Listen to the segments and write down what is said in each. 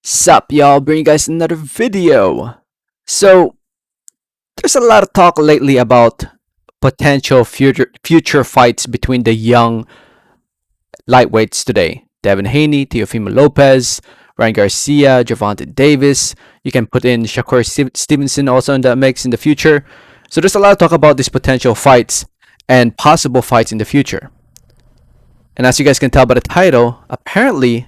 Sup, y'all? Bring you guys another video. So, there's a lot of talk lately about potential future fights between the young lightweights today. Devin Haney, Teofimo Lopez, Ryan Garcia, Gervonta Davis. You can put in Shakur Stevenson also in that mix in the future. So there's a lot of talk about these potential fights and possible fights in the future. And as you guys can tell by the title, apparently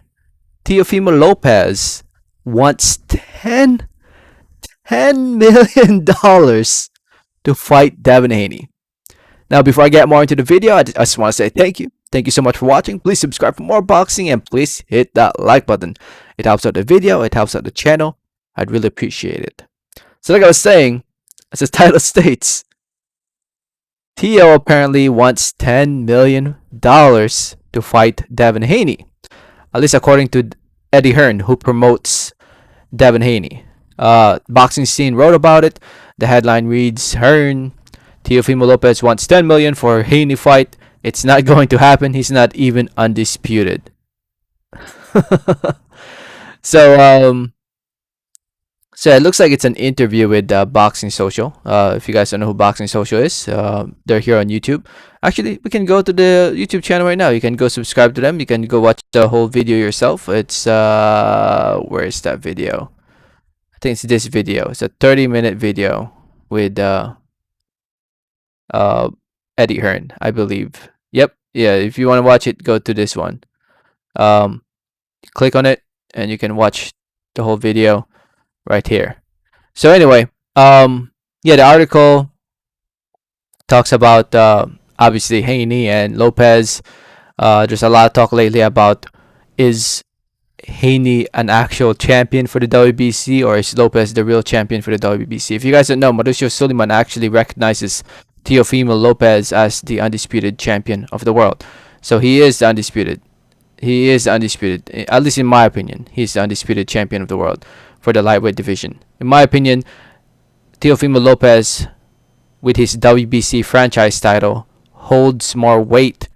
Teofimo Lopez wants $10 million to fight Devin Haney. Now, before I get more into the video, I just want to say thank you. Thank you so much for watching. Please subscribe for more boxing and please hit that like button. It helps out the video. It helps out the channel. I'd really appreciate it. So like I was saying, as the title states, Teo apparently wants $10 million to fight Devin Haney. At least according to Eddie Hearn, who promotes Devin Haney. Boxing Scene wrote about it. The headline reads, Hearn, Teofimo Lopez wants $10 million for Haney fight. It's not going to happen. He's not even undisputed. So it looks like it's an interview with Boxing Social. If you guys don't know who Boxing Social is, they're here on YouTube. Actually, we can go to the YouTube channel right now. You can go subscribe to them. You can go watch the whole video yourself. It's where is that video? I think it's this video. It's a 30-minute video with Eddie Hearn, I believe. Yep. Yeah, if you want to watch it, go to this one. Click on it and you can watch the whole video right here. So anyway, yeah, the article talks about obviously Haney and Lopez. There's a lot of talk lately about, is Haney an actual champion for the WBC or is Lopez the real champion for the WBC? If you guys don't know, Mauricio Suleiman actually recognizes Teofimo Lopez as the undisputed champion of the world. So he is the undisputed. He is undisputed, at least in my opinion. He's the undisputed champion of the world for the lightweight division. In my opinion, Teofimo Lopez, with his WBC franchise title, holds more weight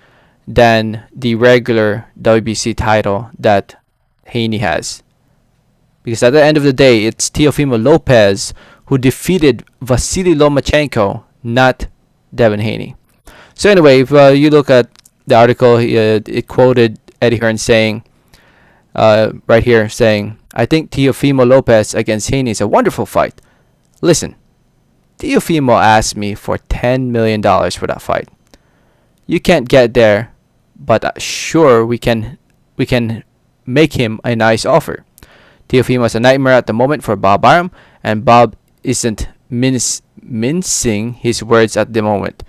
than the regular WBC title that Haney has. Because at the end of the day, it's Teofimo Lopez who defeated Vasily Lomachenko, not Devin Haney. So anyway, if you look at the article, it quoted Eddie Hearn saying, right here, saying, I think Teofimo Lopez against Haney is a wonderful fight. Listen, Teofimo asked me for $10 million for that fight. You can't get there, but sure, we can make him a nice offer. Teofimo is a nightmare at the moment for Bob Arum, and Bob isn't mincing his words at the moment.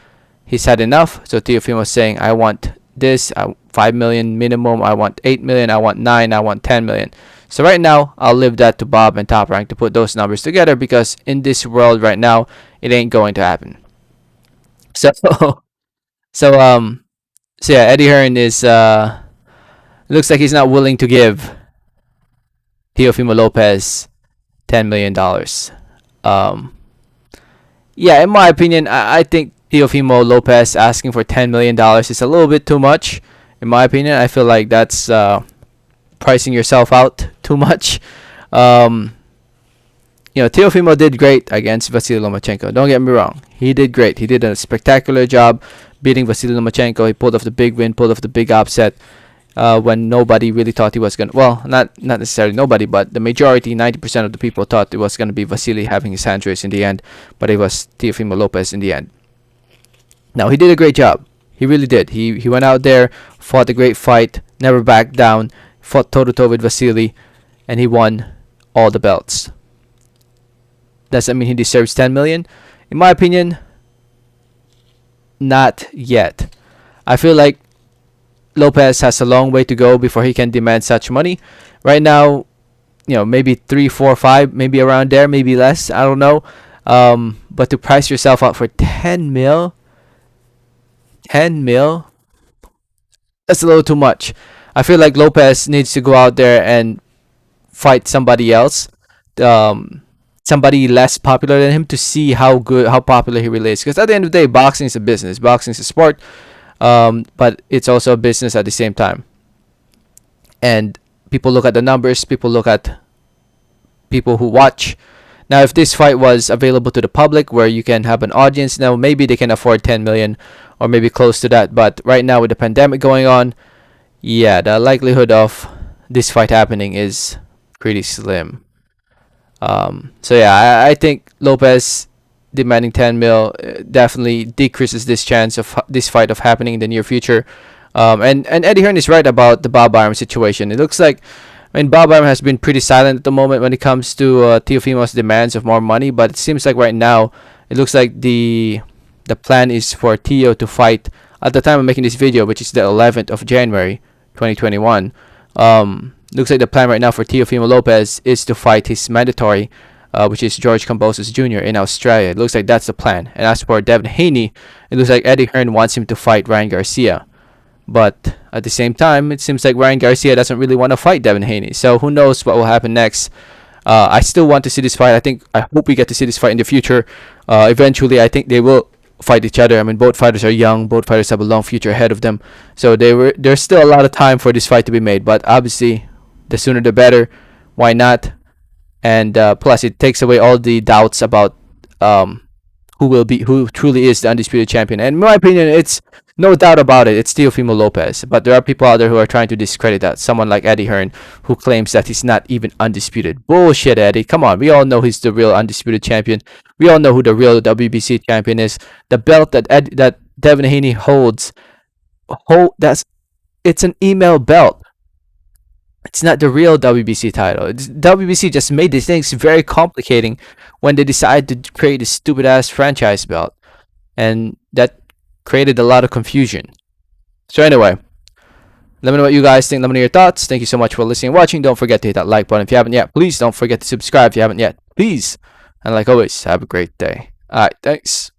He's had enough, so Teofimo is saying, I want this, $5 million minimum, I want $8 million, I want $9 million, I want $10 million. So right now, I'll leave that to Bob and Top Rank to put those numbers together because in this world right now, it ain't going to happen. So yeah, Eddie Hearn is looks like he's not willing to give Teofimo Lopez $10 million. Yeah, in my opinion, I think Teofimo Lopez asking for $10 million is a little bit too much. In my opinion, I feel like that's pricing yourself out too much. Teofimo did great against Vasily Lomachenko. Don't get me wrong. He did great. He did a spectacular job beating Vasily Lomachenko. He pulled off the big win, pulled off the big upset when nobody really thought he was going to... Well, not necessarily nobody, but the majority, 90% of the people thought it was going to be Vasily having his hands raised in the end, but it was Teofimo Lopez in the end. Now, he did a great job. He really did. He went out there, fought a great fight, never backed down, fought toe-to-toe with Vasily, and he won all the belts. Does that mean he deserves $10 million? In my opinion, not yet. I feel like Lopez has a long way to go before he can demand such money. Right now, maybe 3, 4, 5, maybe around there, maybe less. I don't know. But to price yourself out for $10 million, that's a little too much. I feel like Lopez needs to go out there and fight somebody else, somebody less popular than him, to see how popular he really is. Because at the end of the day, boxing is a business. Boxing is a sport, but it's also a business at the same time. And people look at the numbers. People look at people who watch. Now, if this fight was available to the public where you can have an audience, now maybe they can afford 10 million or maybe close to that. But right now with the pandemic going on, yeah, the likelihood of this fight happening is pretty slim. So yeah, I think Lopez demanding 10 mil definitely decreases this chance of this fight of happening in the near future. And Eddie Hearn is right about the Bob Arum situation. It looks like, I mean, Bob Arum has been pretty silent at the moment when it comes to Teofimo's demands of more money, but it seems like right now it looks like the plan is for Teo to fight at the time of making this video, which is the 11th of January, 2021. Looks like the plan right now for Teofimo Lopez is to fight his mandatory, which is George Kambosos Jr. in Australia. It looks like that's the plan. And as for Devin Haney, it looks like Eddie Hearn wants him to fight Ryan Garcia. But at the same time, it seems like Ryan Garcia doesn't really want to fight Devin Haney. So who knows what will happen next. I still want to see this fight. I hope we get to see this fight in the future. Eventually, I think they will fight each other. I mean, both fighters are young. Both fighters have a long future ahead of them. So there's still a lot of time for this fight to be made. But obviously, the sooner the better. Why not? And plus, it takes away all the doubts about who truly is the undisputed champion. And in my opinion, it's no doubt about it. It's Teofimo Lopez. But there are people out there who are trying to discredit that. Someone like Eddie Hearn, who claims that he's not even undisputed. Bullshit, Eddie. Come on. We all know he's the real undisputed champion. We all know who the real WBC champion is. The belt that Devin Haney holds, it's an email belt. It's not the real WBC title. WBC just made these things very complicating when they decided to create this stupid ass franchise belt, and that created a lot of confusion. So anyway, let me know what you guys think. Let me know your thoughts. Thank you so much for listening and watching. Don't forget to hit that like button if you haven't yet. Please don't forget to subscribe if you haven't yet. Please. And like always, have a great day. Alright, thanks.